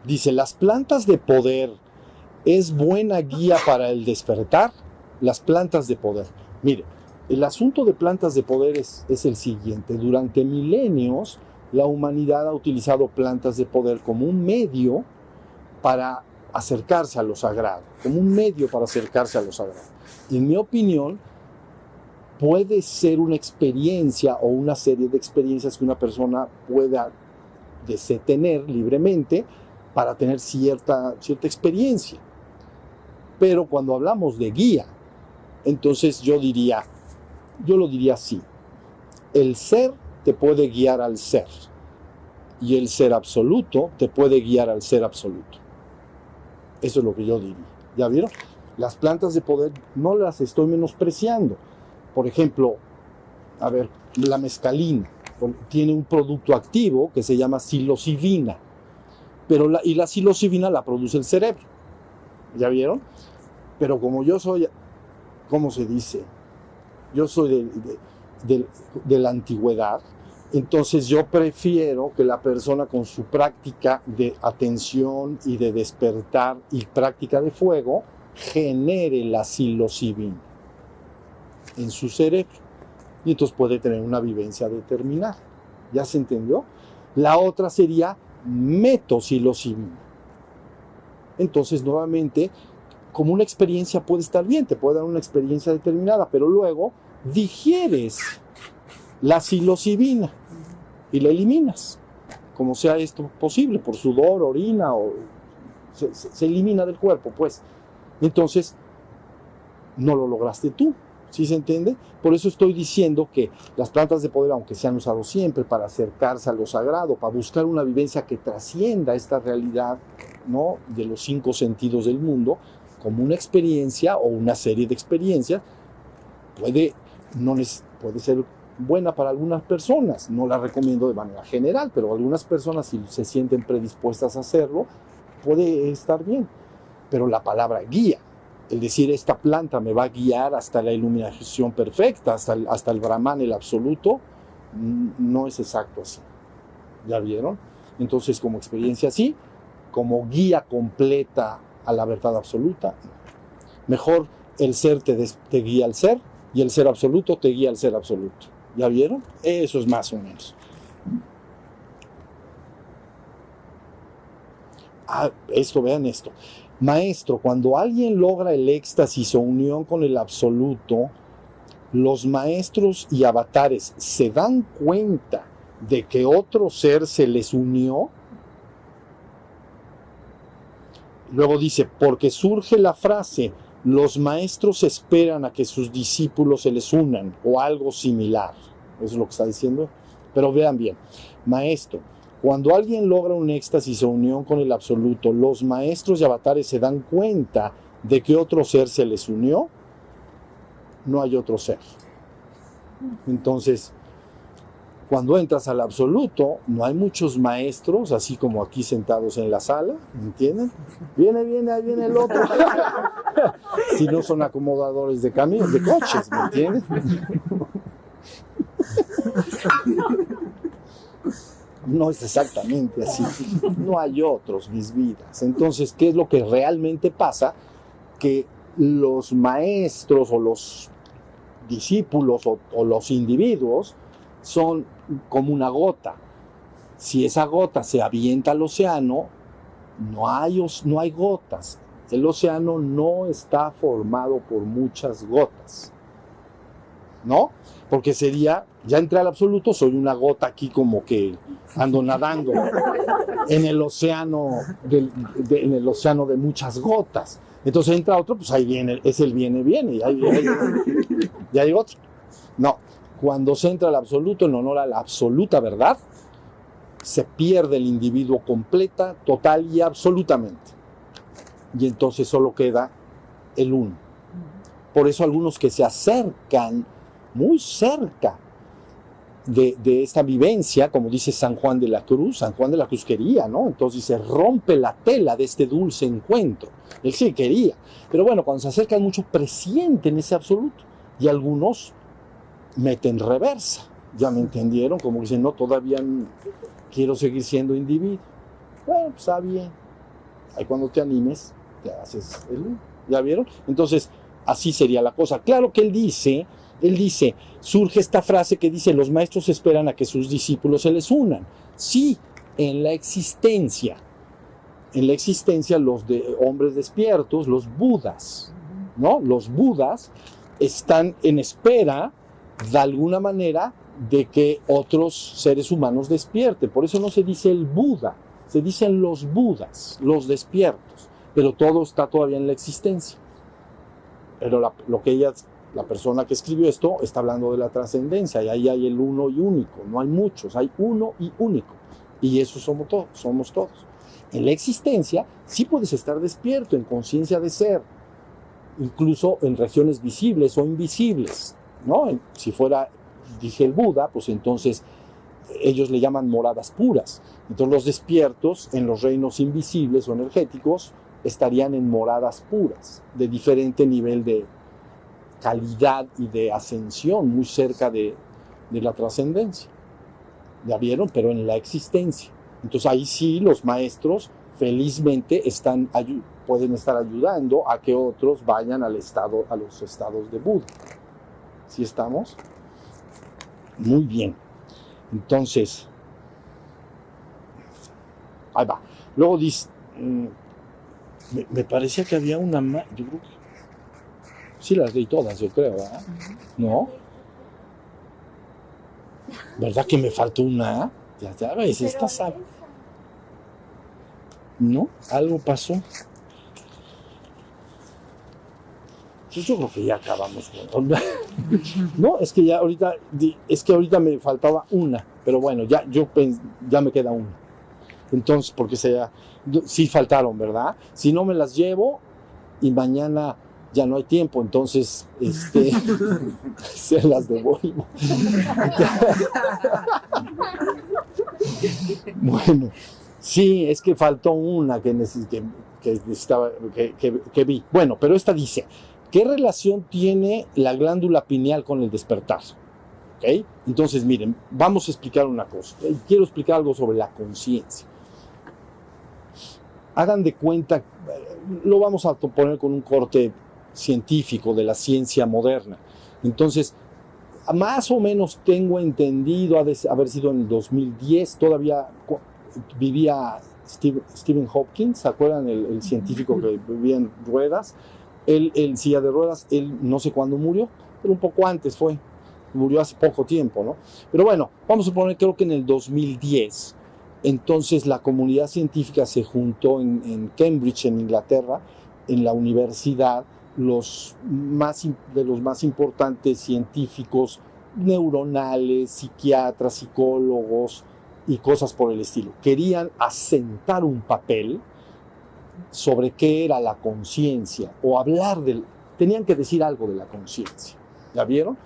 B: Dice, las plantas de poder es buena guía para el despertar. Las plantas de poder. Mire, el asunto de plantas de poder es el siguiente. Durante milenios, la humanidad ha utilizado plantas de poder como un medio para acercarse a lo sagrado. Como un medio para acercarse a lo sagrado. Y en mi opinión, puede ser una experiencia o una serie de experiencias que una persona pueda tener libremente para tener cierta experiencia. Pero cuando hablamos de guía, entonces yo lo diría así. El ser te puede guiar al ser y el ser absoluto te puede guiar al ser absoluto. Eso es lo que yo diría. ¿Ya vieron? Las plantas de poder no las estoy menospreciando. Por ejemplo, la mescalina tiene un producto activo que se llama psilocibina, y la psilocibina la produce el cerebro. ¿Ya vieron? Pero como yo soy, ¿cómo se dice? Yo soy de la antigüedad, entonces yo prefiero que la persona con su práctica de atención y de despertar y práctica de fuego genere la psilocibina en su cerebro. Y entonces puede tener una vivencia determinada. ¿Ya se entendió? La otra sería metopsilocibina. Entonces, nuevamente, como una experiencia puede estar bien, te puede dar una experiencia determinada, pero luego digieres la psilocibina y la eliminas, como sea esto posible, por sudor, orina, o se elimina del cuerpo, pues. Entonces, no lo lograste tú. ¿Sí se entiende? Por eso estoy diciendo que las plantas de poder, aunque se han usado siempre para acercarse a lo sagrado, para buscar una vivencia que trascienda esta realidad, ¿no?, de los 5 sentidos del mundo, como una experiencia o una serie de experiencias, puede ser buena para algunas personas. No la recomiendo de manera general, pero algunas personas, si se sienten predispuestas a hacerlo, puede estar bien. Pero la palabra guía, el decir esta planta me va a guiar hasta la iluminación perfecta, hasta el Brahman, el absoluto, no es exacto así. ¿Ya vieron? Entonces, como experiencia sí, como guía completa a la verdad absoluta, no. Mejor el ser te guía al ser y el ser absoluto te guía al ser absoluto. ¿Ya vieron? Eso es más o menos. Vean esto. Maestro, cuando alguien logra el éxtasis o unión con el absoluto, los maestros y avatares se dan cuenta de que otro ser se les unió. Luego dice, porque surge la frase, los maestros esperan a que sus discípulos se les unan, o algo similar. Eso es lo que está diciendo. Pero vean bien, maestro, cuando alguien logra un éxtasis o unión con el absoluto, los maestros y avatares se dan cuenta de que otro ser se les unió. No hay otro ser. Entonces, Cuando entras al absoluto, no hay muchos maestros, así como aquí sentados en la sala, ¿me entienden? Viene, ahí viene el otro. Si no son acomodadores de camiones, de coches, ¿me entienden? No es exactamente así. No hay otros, mis vidas. Entonces, ¿qué es lo que realmente pasa? Que los maestros o los discípulos o los individuos son como una gota. Si esa gota se avienta al océano, no hay gotas. El océano no está formado por muchas gotas, ¿no? Porque sería, ya entré al absoluto, soy una gota aquí como que ando nadando en el océano de muchas gotas. Entonces entra otro, pues ahí viene, es el viene, y ahí ya hay otro. No, cuando se entra al absoluto, en honor a la absoluta verdad, se pierde el individuo completa, total y absolutamente. Y entonces solo queda el uno. Por eso algunos que se acercan muy cerca de esta vivencia, como dice San Juan de la Cruz quería, ¿no? Entonces se rompe la tela de este dulce encuentro. Él sí quería. Pero bueno, cuando se acercan mucho, presienten ese absoluto. Y algunos meten reversa. Ya me entendieron, como dicen, no, todavía quiero seguir siendo individuo. Bueno, pues está bien. Ahí cuando te animes, te haces el uno. ¿Ya vieron? Entonces, así sería la cosa. Claro que él dice, surge esta frase que dice, los maestros esperan a que sus discípulos se les unan. Sí, en la existencia los de hombres despiertos, los budas, ¿no? Los budas están en espera, de alguna manera, de que otros seres humanos despierten. Por eso no se dice el Buda, se dicen los budas, los despiertos. Pero todo está todavía en la existencia. Pero la persona que escribió esto está hablando de la trascendencia, y ahí hay el uno y único, no hay muchos, hay uno y único. Y eso somos todos. En la existencia sí puedes estar despierto, en conciencia de ser, incluso en regiones visibles o invisibles, ¿no? Si fuera, dije el Buda, pues entonces ellos le llaman moradas puras. Entonces los despiertos en los reinos invisibles o energéticos estarían en moradas puras, de diferente nivel de calidad y de ascensión, muy cerca de la trascendencia. ¿Ya vieron? Pero en la existencia. Entonces ahí sí los maestros felizmente pueden estar ayudando a que otros vayan a los estados de Buda. ¿Sí estamos? Muy bien. Entonces, ahí va. Luego dice, me parecía que había una más, yo creo que sí las leí todas, yo creo, ¿verdad? ¿No? ¿Verdad que me faltó una? Ya sabes, esta sabe. ¿No? Algo pasó. Yo creo que ya acabamos. No, es que ahorita me faltaba una, pero bueno, ya me queda una. Entonces, porque sí faltaron, ¿verdad? Si no me las llevo y mañana ya no hay tiempo, entonces se las devuelvo. Bueno, sí, es que faltó una que vi. Bueno, pero esta dice, ¿qué relación tiene la glándula pineal con el despertar? ¿Okay? Entonces, miren, vamos a explicar una cosa. Quiero explicar algo sobre la conciencia. Hagan de cuenta, lo vamos a poner con un corte científico de la ciencia moderna. Entonces, más o menos tengo entendido, haber sido en el 2010, todavía vivía Stephen Hawking, ¿se acuerdan? El científico que vivía en ruedas. Él en silla de ruedas, él no sé cuándo murió, pero un poco antes murió hace poco tiempo, ¿no? Pero bueno, vamos a poner, creo que en el 2010, entonces la comunidad científica se juntó en Cambridge, en Inglaterra, en la universidad, de los más importantes científicos neuronales, psiquiatras, psicólogos y cosas por el estilo. Querían asentar un papel sobre qué era la conciencia, o tenían que decir algo de la conciencia. ¿Ya vieron?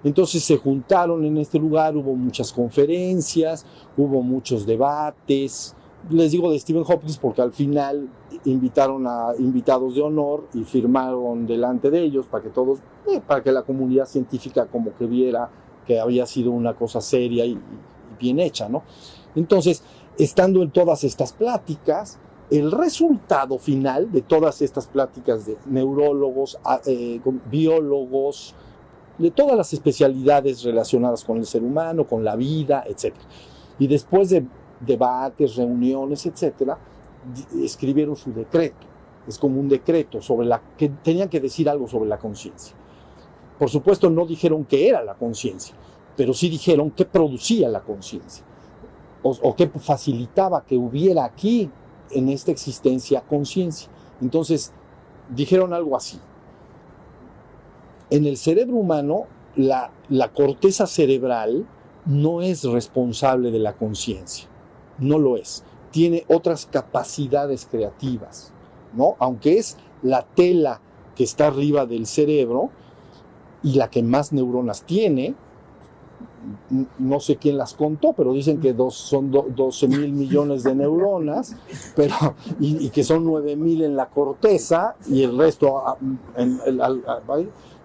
B: Entonces se juntaron en este lugar, hubo muchas conferencias, hubo muchos debates. Les digo de Stephen Hopkins porque al final invitaron a invitados de honor y firmaron delante de ellos para que todos, para que la comunidad científica como que viera que había sido una cosa seria y bien hecha, ¿no? Entonces, estando en todas estas pláticas, el resultado final de todas estas pláticas de neurólogos, biólogos, de todas las especialidades relacionadas con el ser humano, con la vida, etc. Y después de debates, reuniones, etc., escribieron su decreto. Es como un decreto sobre que tenían que decir algo sobre la conciencia. Por supuesto, no dijeron qué era la conciencia, pero sí dijeron qué producía la conciencia, o qué facilitaba que hubiera aquí, en esta existencia, conciencia. Entonces, dijeron algo así. En el cerebro humano, la corteza cerebral no es responsable de la conciencia. No lo es. Tiene otras capacidades creativas, ¿no? Aunque es la tela que está arriba del cerebro y la que más neuronas tiene, no sé quién las contó, pero dicen que son 12,000 millones de neuronas, y que son 9,000 en la corteza y el resto,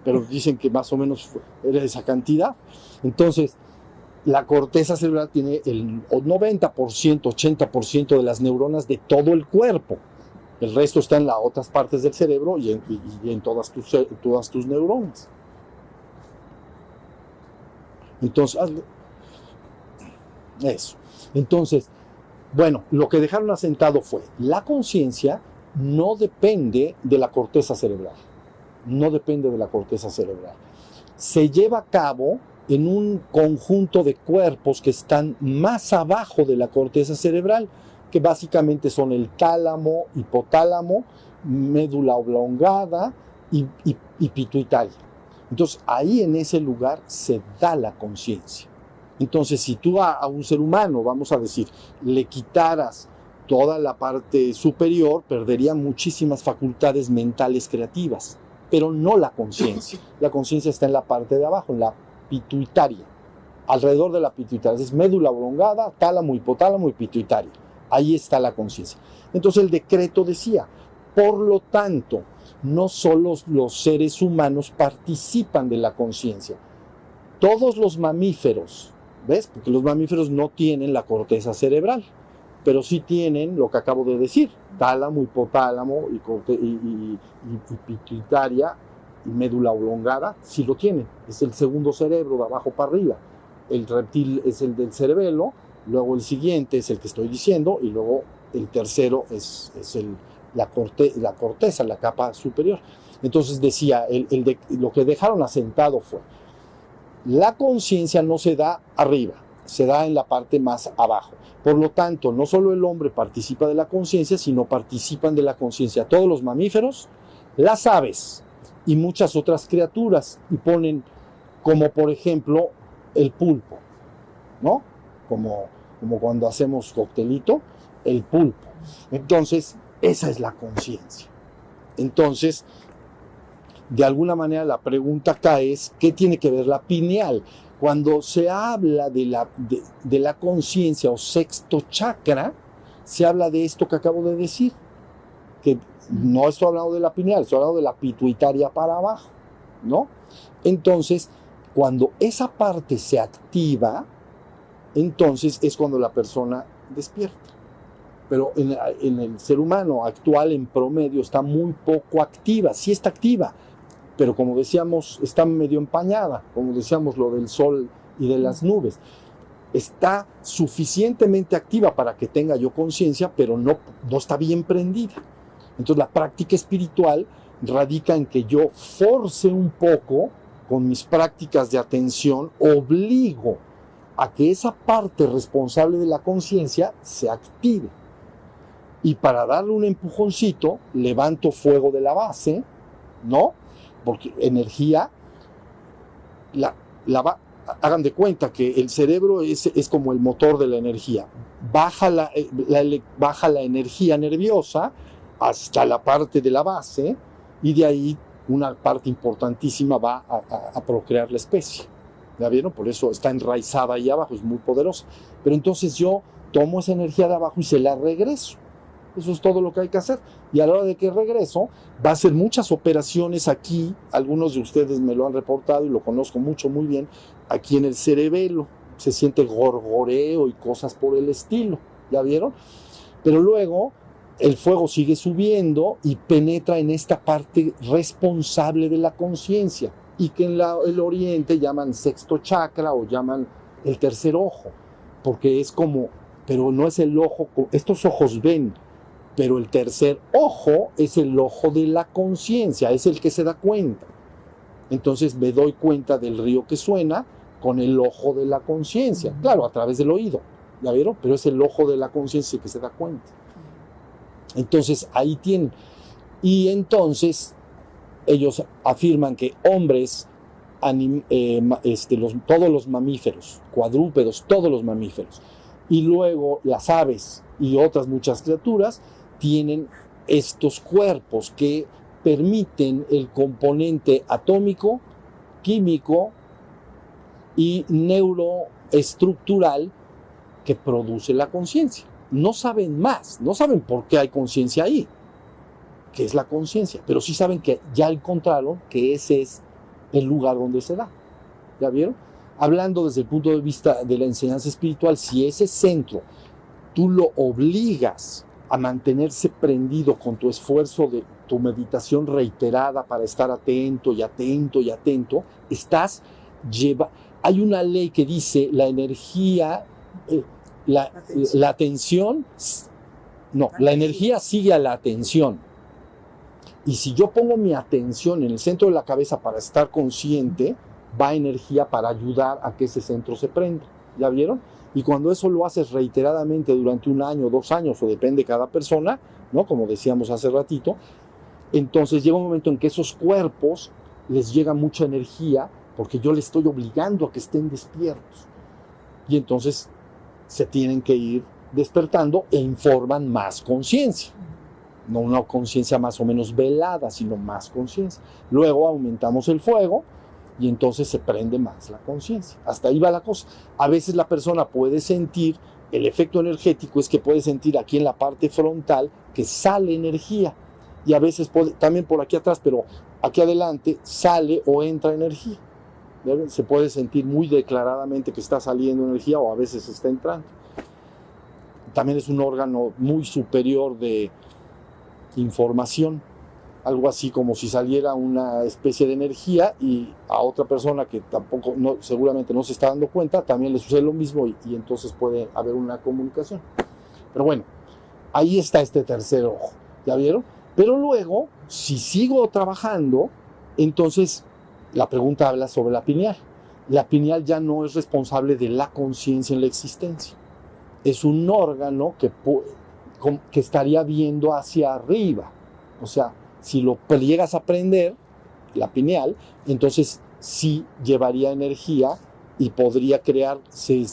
B: pero dicen que más o menos era esa cantidad. Entonces, la corteza cerebral tiene el 90%, 80% de las neuronas de todo el cuerpo. El resto está en las otras partes del cerebro y en todas tus neuronas. Entonces, eso. Entonces, bueno, lo que dejaron asentado fue, la conciencia no depende de la corteza cerebral. No depende de la corteza cerebral. Se lleva a cabo en un conjunto de cuerpos que están más abajo de la corteza cerebral, que básicamente son el tálamo, hipotálamo, médula oblongada y pituitaria. Entonces, ahí en ese lugar se da la conciencia. Entonces, si tú a un ser humano, vamos a decir, le quitaras toda la parte superior, perdería muchísimas facultades mentales creativas, pero no la conciencia. La conciencia está en la parte de abajo, en la pituitaria, alrededor de la pituitaria. Es médula oblongada, tálamo, hipotálamo y pituitaria. Ahí está la conciencia. Entonces el decreto decía, por lo tanto, no solo los seres humanos participan de la conciencia, todos los mamíferos, ¿ves? Porque los mamíferos no tienen la corteza cerebral, pero sí tienen lo que acabo de decir, tálamo, hipotálamo y pituitaria y médula oblongada, sí lo tienen. Es el segundo cerebro de abajo para arriba. El reptil es el del cerebelo, luego el siguiente es el que estoy diciendo, y luego el tercero es la corteza, la capa superior. Entonces decía, lo que dejaron asentado fue, la conciencia no se da arriba, se da en la parte más abajo. Por lo tanto, no solo el hombre participa de la conciencia, sino participan de la conciencia todos los mamíferos, las aves y muchas otras criaturas. Y ponen como, por ejemplo, el pulpo, ¿no? Como cuando hacemos coctelito, el pulpo. Entonces, esa es la conciencia. Entonces, de alguna manera la pregunta acá es, ¿qué tiene que ver la pineal? Cuando se habla de la conciencia o sexto chakra, se habla de esto que acabo de decir, que no estoy hablando de la pineal, estoy hablando de la pituitaria para abajo, ¿no? Entonces, cuando esa parte se activa, entonces es cuando la persona despierta. Pero en el ser humano actual, en promedio, está muy poco activa. Sí está activa, pero como decíamos, está medio empañada, como decíamos lo del sol y de las nubes. Está suficientemente activa para que tenga yo conciencia, pero no está bien prendida. Entonces la práctica espiritual radica en que yo force un poco, con mis prácticas de atención, obligo a que esa parte responsable de la conciencia se active. Y para darle un empujoncito, levanto fuego de la base, ¿no? Porque energía, hagan de cuenta que el cerebro es como el motor de la energía. Baja la energía nerviosa hasta la parte de la base, y de ahí una parte importantísima va a procrear la especie, ¿Ya vieron? Por eso está enraizada ahí abajo, es muy poderosa. Pero entonces yo tomo esa energía de abajo y se la regreso. Eso es todo lo que hay que hacer. Y a la hora de que regreso, va a hacer muchas operaciones aquí. Algunos de ustedes me lo han reportado y lo conozco muy bien. Aquí en el cerebelo se siente gorgoreo y cosas por el estilo. ¿Ya vieron? Pero luego el fuego sigue subiendo y penetra en esta parte responsable de la conciencia. Y que en el oriente llaman sexto chakra o llaman el tercer ojo. Porque es como, pero no es el ojo, estos ojos ven. Pero el tercer ojo es el ojo de la conciencia, es el que se da cuenta. Entonces me doy cuenta del río que suena con el ojo de la conciencia. Claro, a través del oído, ¿ya vieron? Pero es el ojo de la conciencia el que se da cuenta. Entonces ahí tienen. Y entonces ellos afirman que hombres, todos los mamíferos, cuadrúpedos, todos los mamíferos, y luego las aves y otras muchas criaturas, tienen estos cuerpos que permiten el componente atómico, químico y neuroestructural que produce la conciencia. No saben más, no saben por qué hay conciencia ahí, qué es la conciencia, pero sí saben que ya encontraron que ese es el lugar donde se da. ¿Ya vieron? Hablando desde el punto de vista de la enseñanza espiritual, si ese centro tú lo obligas a mantenerse prendido con tu esfuerzo de tu meditación reiterada para estar atento y atento y atento, hay una ley que dice la energía, la atención, no, la energía sigue a la atención. Y si yo pongo mi atención en el centro de la cabeza para estar consciente, va energía para ayudar a que ese centro se prenda. ¿Ya vieron? Y cuando eso lo haces reiteradamente durante 1 año, 2 años, o depende de cada persona, ¿no? Como decíamos hace ratito, entonces llega un momento en que esos cuerpos les llega mucha energía porque yo les estoy obligando a que estén despiertos. Y entonces se tienen que ir despertando e informan más conciencia. No una conciencia más o menos velada, sino más conciencia. Luego aumentamos el fuego y entonces se prende más la conciencia. Hasta ahí va la cosa. A veces la persona puede sentir, el efecto energético es que puede sentir aquí en la parte frontal que sale energía. Y a veces también por aquí atrás, pero aquí adelante sale o entra energía. ¿Ven? Se puede sentir muy declaradamente que está saliendo energía o a veces está entrando. También es un órgano muy superior de información. Algo así como si saliera una especie de energía y a otra persona que tampoco, seguramente no se está dando cuenta, también le sucede lo mismo y entonces puede haber una comunicación. Pero bueno, ahí está este tercer ojo, ¿ya vieron? Pero luego, si sigo trabajando, entonces la pregunta habla sobre la pineal. La pineal ya no es responsable de la conciencia en la existencia. Es un órgano que estaría viendo hacia arriba. O sea, si lo llegas a prender, la pineal, entonces sí llevaría energía y podría crear,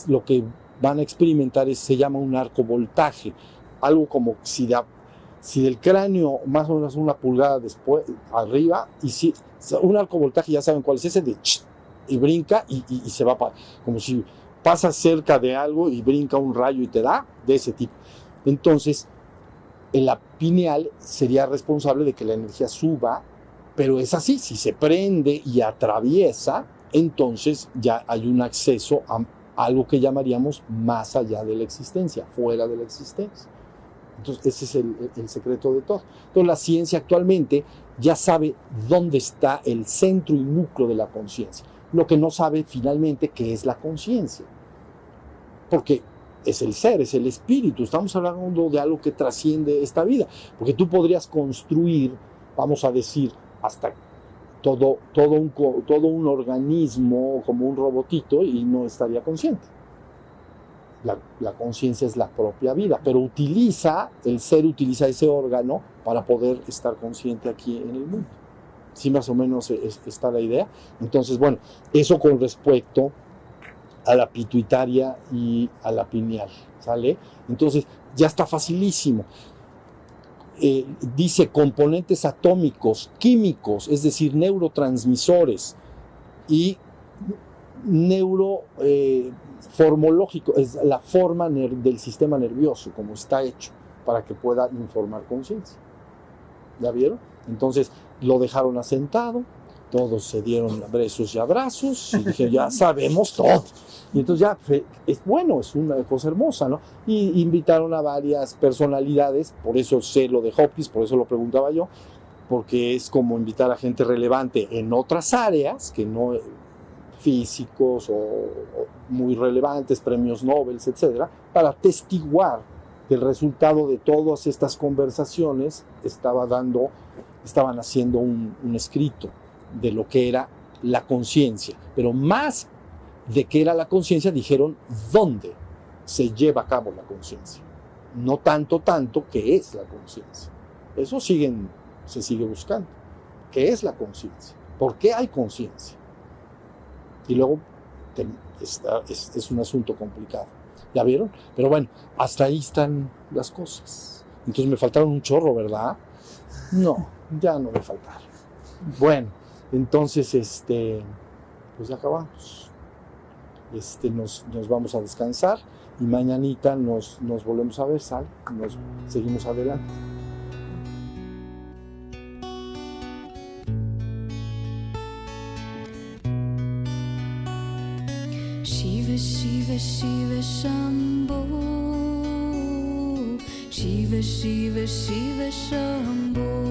B: lo que van a experimentar se llama un arcovoltaje, algo como si del cráneo más o menos 1 pulgada después, arriba, y si un arcovoltaje, ya saben cuál es ese, y brinca y se va como si pasa cerca de algo y brinca un rayo y te da, de ese tipo. Entonces, la pineal sería responsable de que la energía suba, pero es así, si se prende y atraviesa, entonces ya hay un acceso a algo que llamaríamos más allá de la existencia, fuera de la existencia. Entonces ese es el secreto de todo. Entonces la ciencia actualmente ya sabe dónde está el centro y núcleo de la conciencia. Lo que no sabe finalmente qué es la conciencia. Porque es el ser, es el espíritu. Estamos hablando de algo que trasciende esta vida. Porque tú podrías construir, vamos a decir, hasta todo un organismo como un robotito y no estaría consciente. La conciencia es la propia vida, pero el ser utiliza ese órgano para poder estar consciente aquí en el mundo. Sí, más o menos está la idea. Entonces, bueno, eso con respecto a la pituitaria y a la pineal, ¿sale? Entonces, ya está facilísimo. Dice componentes atómicos, químicos, es decir, neurotransmisores y formológico, es la forma del sistema nervioso, como está hecho, para que pueda informar conciencia. ¿Ya vieron? Entonces lo dejaron asentado, todos se dieron besos y abrazos, y dije, ya sabemos todo. Y entonces ya, es bueno, es una cosa hermosa, ¿no? Y invitaron a varias personalidades, por eso sé lo de Hopkins, por eso lo preguntaba yo, porque es como invitar a gente relevante en otras áreas, que no físicos o muy relevantes, premios Nobel, etcétera, para testiguar que el resultado de todas estas conversaciones estaban haciendo un escrito de lo que era la conciencia, pero más de qué era la conciencia, dijeron dónde se lleva a cabo la conciencia, no tanto qué es la conciencia. Eso se sigue buscando. ¿Qué es la conciencia? ¿Por qué hay conciencia? Y luego es un asunto complicado. ¿Ya vieron? Pero bueno, hasta ahí están las cosas. Entonces me faltaron un chorro, ¿verdad? No, ya no me faltaron. Bueno, entonces, pues ya acabamos. Nos vamos a descansar y mañanita nos volvemos a ver, ¿sale? Nos seguimos adelante.
A: Shiva Shiva Shiva Shambho, Shiva Shiva Shiva Shambho.